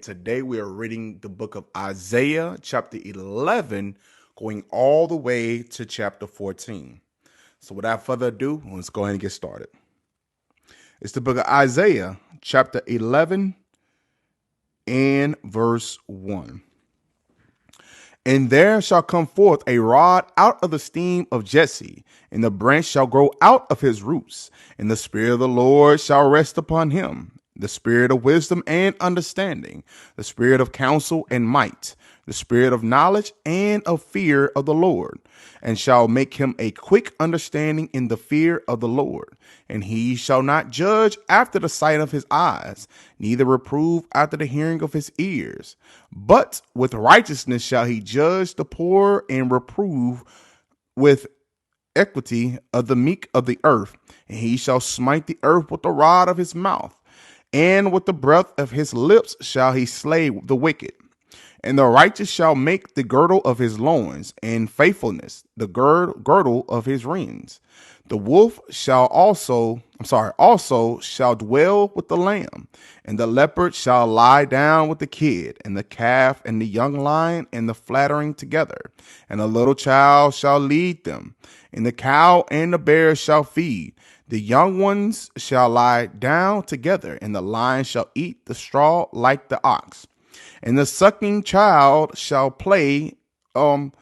Today we are reading the book of Isaiah, chapter 11, going all the way to chapter 14. So without further ado, let's go ahead and get started. It's the book of Isaiah, chapter 11 and verse 1. And there shall come forth a rod out of the stem of Jesse, and the branch shall grow out of his roots, and the Spirit of the Lord shall rest upon him, the Spirit of wisdom and understanding, the Spirit of counsel and might, the Spirit of knowledge and of fear of the Lord, and shall make him a quick understanding in the fear of the Lord. And he shall not judge after the sight of his eyes, neither reprove after the hearing of his ears. But with righteousness shall he judge the poor, and reprove with equity of the meek of the earth. And he shall smite the earth with the rod of his mouth, and with the breath of his lips shall he slay the wicked. And the righteous shall make the girdle of his loins, and faithfulness the girdle of his reins. The wolf also shall dwell with the lamb, and the leopard shall lie down with the kid, and the calf and the young lion and the flattering together. And a little child shall lead them, and the cow and the bear shall feed. The young ones shall lie down together, and the lion shall eat the straw like the ox. And the sucking child shall play on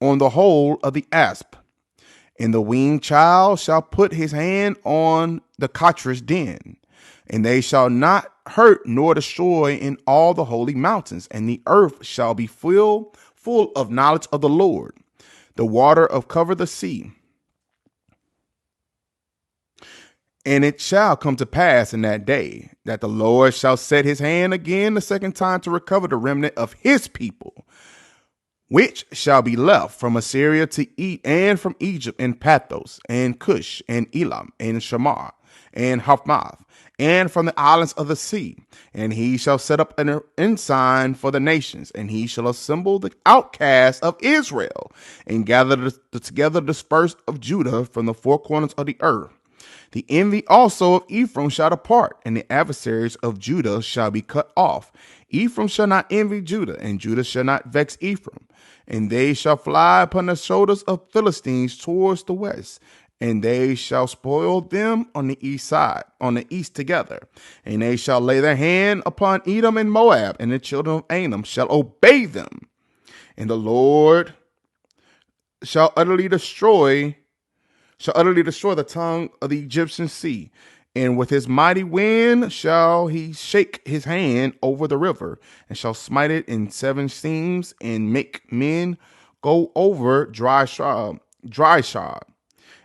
the hole of the asp. And the weaned child shall put his hand on the cotter's den. And they shall not hurt nor destroy in all the holy mountains. And the earth shall be full of knowledge of the Lord. The water of cover the sea. And it shall come to pass in that day that the Lord shall set his hand again the second time to recover the remnant of his people, which shall be left from Assyria to eat, and from Egypt, and Pathros, and Cush, and Elam, and Shamar, and Hamath, and from the islands of the sea. And he shall set up an ensign for the nations, and he shall assemble the outcasts of Israel, and gather together the dispersed of Judah from the four corners of the earth. The envy also of Ephraim shall depart, and the adversaries of Judah shall be cut off. Ephraim shall not envy Judah, and Judah shall not vex Ephraim. And they shall fly upon the shoulders of Philistines towards the west, and they shall spoil them on the east side, on the east together. And they shall lay their hand upon Edom and Moab, and the children of Ammon shall obey them. And the Lord shall utterly destroy the tongue of the Egyptian sea. And with his mighty wind shall he shake his hand over the river, and shall smite it in seven seams, and make men go over dry shod.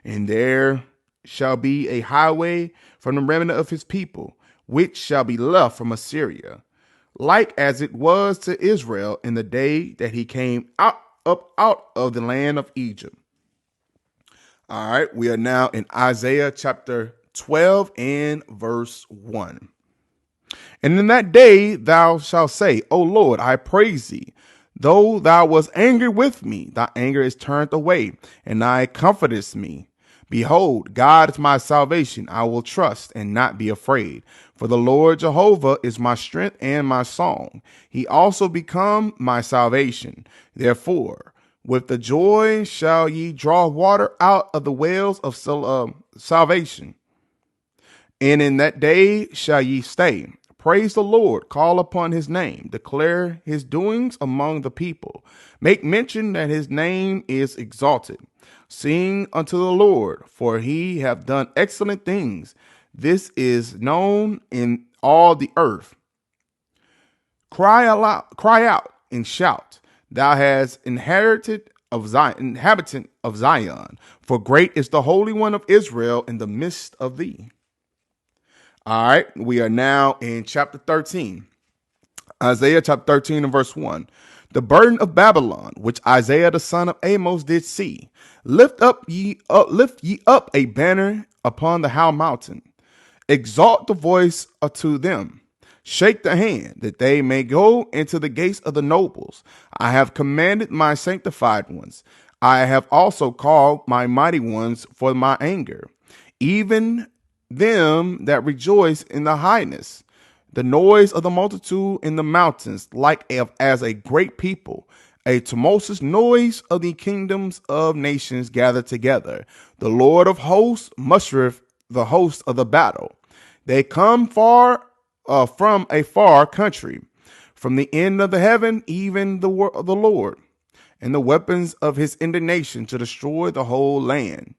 And there shall be a highway from the remnant of his people, which shall be left from Assyria, like as it was to Israel in the day that he came out of the land of Egypt. All right, we are now in Isaiah chapter 12 and verse 1. And in that day thou shalt say, O Lord, I praise thee. Though thou wast angry with me, thy anger is turned away, and thou comfortest me. Behold, God is my salvation. I will trust and not be afraid. For the Lord Jehovah is my strength and my song. He also become my salvation. Therefore, with the joy shall ye draw water out of the wells of salvation. And in that day shall ye stay. Praise the Lord, call upon his name, declare his doings among the people. Make mention that his name is exalted. Sing unto the Lord, for he hath done excellent things. This is known in all the earth. Cry out and shout. Thou hast inhabitant of Zion, for great is the Holy One of Israel in the midst of thee. All right, we are now in chapter 13. Isaiah chapter 13 and verse 1. The burden of Babylon, which Isaiah the son of Amos did see. Lift ye up a banner upon the high mountain. Exalt the voice to them. Shake the hand, that they may go into the gates of the nobles. I have commanded my sanctified ones. I have also called my mighty ones for my anger, even them that rejoice in the highness. the noise of the multitude in the mountains, as a great people, a tumultuous noise of the kingdoms of nations gathered together. The Lord of hosts mustereth the host of the battle. They come from a far country, from the end of the heaven, even the Lord, and the weapons of his indignation to destroy the whole land.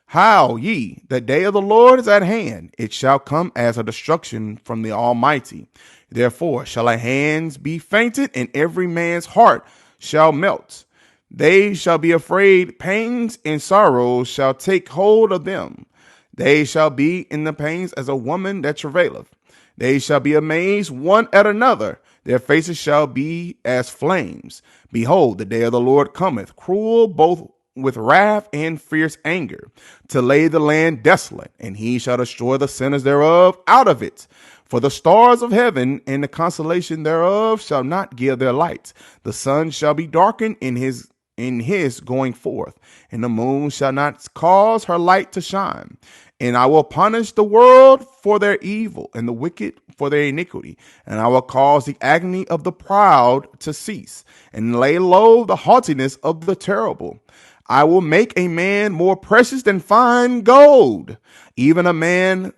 Howl ye, the day of the Lord is at hand. It shall come as a destruction from the Almighty. Therefore shall our hands be fainted, and every man's heart shall melt. They shall be afraid, pangs and sorrows shall take hold of them. They shall be in the pains as a woman that travaileth. They shall be amazed one at another. Their faces shall be as flames. Behold, the day of the Lord cometh, cruel both with wrath and fierce anger, to lay the land desolate, and he shall destroy the sinners thereof out of it. For the stars of heaven and the constellation thereof shall not give their light. The sun shall be darkened in his going forth, and the moon shall not cause her light to shine. And I will punish the world for their evil, and the wicked for their iniquity. And I will cause the agony of the proud to cease, and lay low the haughtiness of the terrible. I will make a man more precious than fine gold, even a man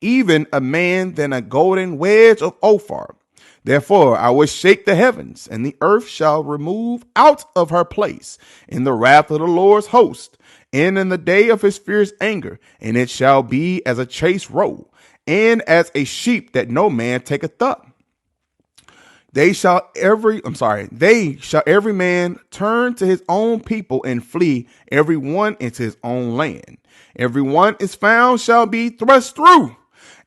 than a golden wedge of Ophir. Therefore I will shake the heavens, and the earth shall remove out of her place in the wrath of the Lord's host, and in the day of his fierce anger. And it shall be as a chased roe, and as a sheep that no man taketh up. They shall every man turn to his own people, and flee every one into his own land. Every one is found shall be thrust through,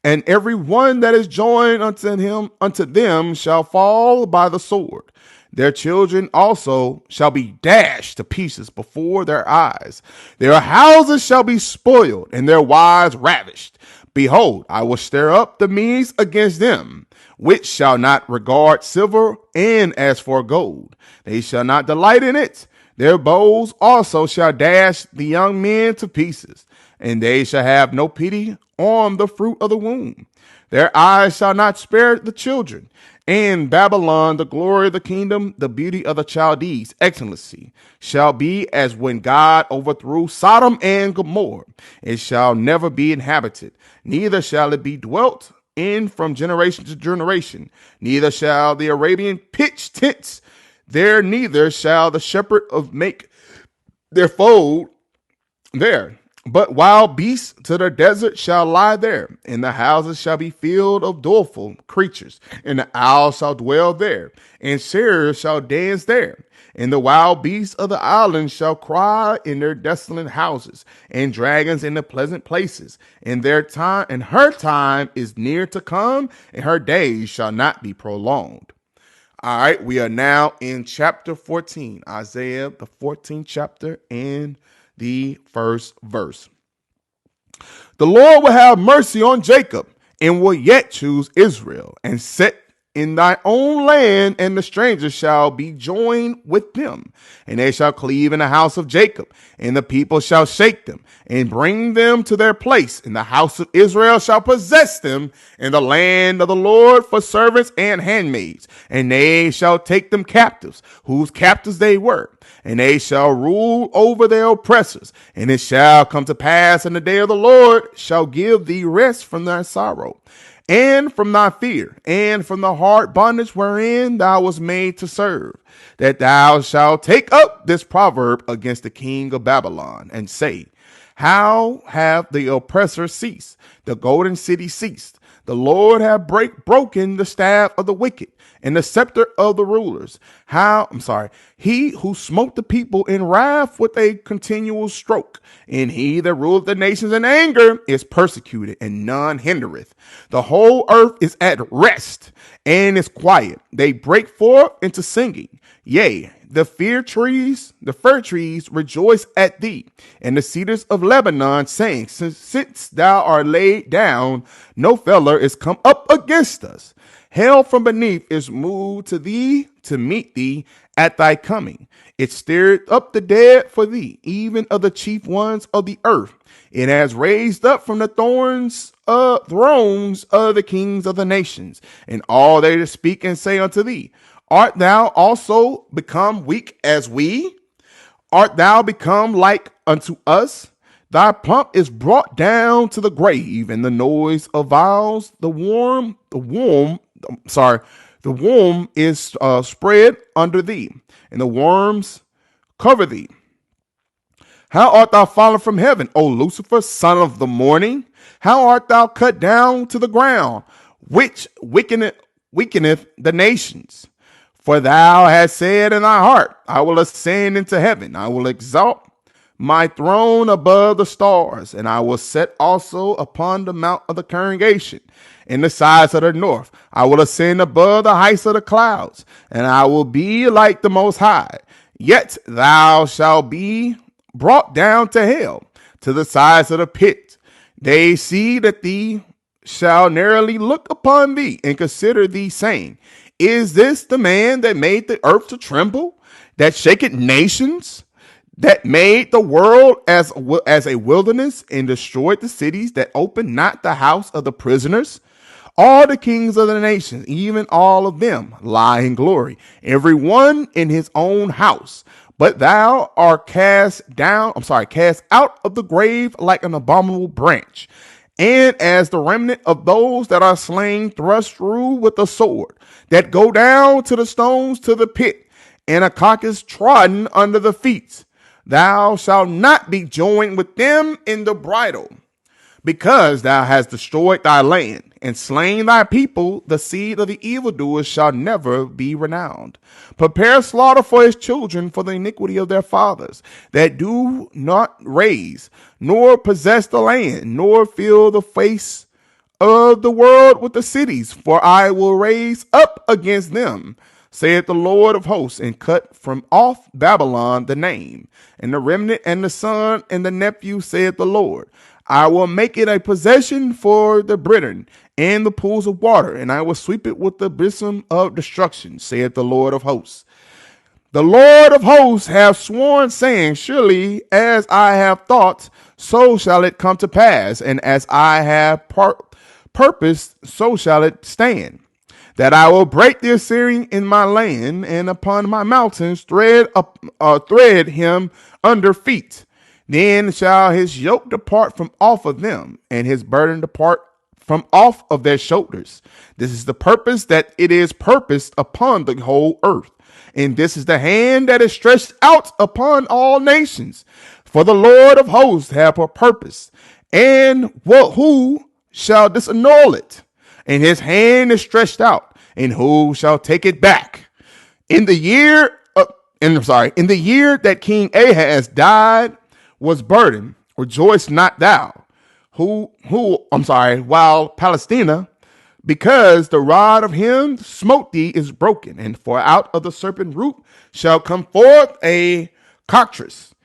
and every one that is joined unto them shall fall by the sword. Their children also shall be dashed to pieces before their eyes. Their houses shall be spoiled, and their wives ravished. Behold, I will stir up the Medes against them, which shall not regard silver, and as for gold, they shall not delight in it. Their bows also shall dash the young men to pieces, and they shall have no pity on the fruit of the womb. Their eyes shall not spare the children. And Babylon, the glory of the kingdom, the beauty of the Chaldees, excellency, shall be as when God overthrew Sodom and Gomorrah. It shall never be inhabited, neither shall it be dwelt in from generation to generation. Neither shall the Arabian pitch tents there, neither shall the shepherd make their fold there. But wild beasts to the desert shall lie there, and the houses shall be filled of doleful creatures, and the owls shall dwell there, and sharers shall dance there. And the wild beasts of the islands shall cry in their desolate houses, and dragons in the pleasant places. And her time is near to come, and her days shall not be prolonged. All right, we are now in chapter 14, Isaiah, the 14th chapter, and the first verse. The Lord will have mercy on Jacob, and will yet choose Israel, and set in thy own land, and the strangers shall be joined with them, and they shall cleave in the house of Jacob, and the people shall shake them, and bring them to their place, and the house of Israel shall possess them, in the land of the Lord for servants and handmaids, and they shall take them captives, whose captives they were, and they shall rule over their oppressors. And it shall come to pass in the day of the Lord shall give thee rest from thy sorrow, and from thy fear, and from the hard bondage wherein thou wast made to serve, that thou shalt take up this proverb against the king of Babylon, and say, how have the oppressors ceased? The golden city ceased. The Lord hath broken the staff of the wicked, and the scepter of the rulers. He who smote the people in wrath with a continual stroke, and he that ruleth the nations in anger is persecuted, and none hindereth. The whole earth is at rest and is quiet. They break forth into singing. Yea, the fir trees rejoice at thee, and the cedars of Lebanon saying, since thou art laid down, no feller is come up against us. Hell from beneath is moved to thee to meet thee at thy coming. It stirred up the dead for thee, even of the chief ones of the earth. It has raised up from the thrones of the kings of the nations, and all they to speak and say unto thee, art thou also become weak as we? Art thou become like unto us? Thy pomp is brought down to the grave, and the noise of vows, the worm is spread under thee, and the worms cover thee. How art thou fallen from heaven, O Lucifer, son of the morning? How art thou cut down to the ground, which weakeneth the nations? For thou hast said in thy heart, I will ascend into heaven. I will exalt my throne above the stars, and I will set also upon the mount of the congregation in the sides of the north. I will ascend above the heights of the clouds, and I will be like the Most High. Yet thou shalt be brought down to hell, to the sides of the pit. They see that thee shall narrowly look upon thee and consider thee, saying, is this the man that made the earth to tremble, that shaketh nations, that made the world as a wilderness, and destroyed the cities, that opened not the house of the prisoners? All the kings of the nations, even all of them, lie in glory, every one in his own house. But thou art cast out of the grave like an abominable branch, and as the remnant of those that are slain, thrust through with the sword, that go down to the stones to the pit, and a carcass trodden under the feet. Thou shalt not be joined with them in the bridal, because thou hast destroyed thy land and slain thy people. The seed of the evildoers shall never be renowned. Prepare slaughter for his children for the iniquity of their fathers, that do not raise, nor possess the land, nor fill the face of the world with the cities. For I will raise up against them, saith the Lord of hosts, and cut from off Babylon the name, and the remnant, and the son, and the nephew, saith the Lord. I will make it a possession for the brethren and the pools of water, and I will sweep it with the bosom of destruction, saith the Lord of hosts. The Lord of hosts hath sworn, saying, surely as I have thought, so shall it come to pass, and as I have purposed, so shall it stand, that I will break the Assyrian in my land, and upon my mountains thread him under feet. Then shall his yoke depart from off of them, and his burden depart from off of their shoulders. This is the purpose that it is purposed upon the whole earth. And this is the hand that is stretched out upon all nations. For the Lord of hosts hath a purpose. And who shall disannul it? And his hand is stretched out. And who shall take it back? In the year that King Ahaz died, was burdened, rejoice not thou, while Palestina, because the rod of him smote thee is broken, and for out of the serpent root shall come forth a cockatrice,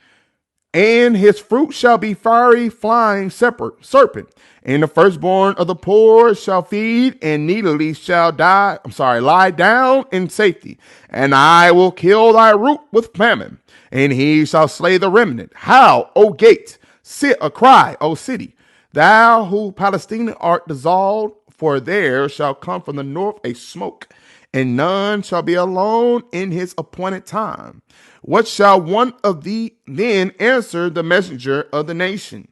and his fruit shall be fiery flying serpent, and the firstborn of the poor shall feed, and needily shall lie down in safety, and I will kill thy root with famine, and he shall slay the remnant. How, O gate, sit a cry, O city, thou who Palestina art dissolved, for there shall come from the north a smoke, and none shall be alone in his appointed time. What shall one of thee then answer the messenger of the nation?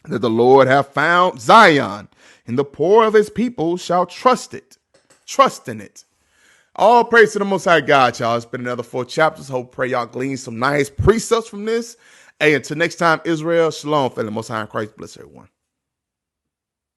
That the Lord hath found Zion, and the poor of his people shall trust in it. All praise to the Most High God, y'all. It's been another 4 chapters. Hope, pray y'all glean some nice precepts from this. Hey, until next time, Israel, shalom, family. Most High in Christ bless everyone.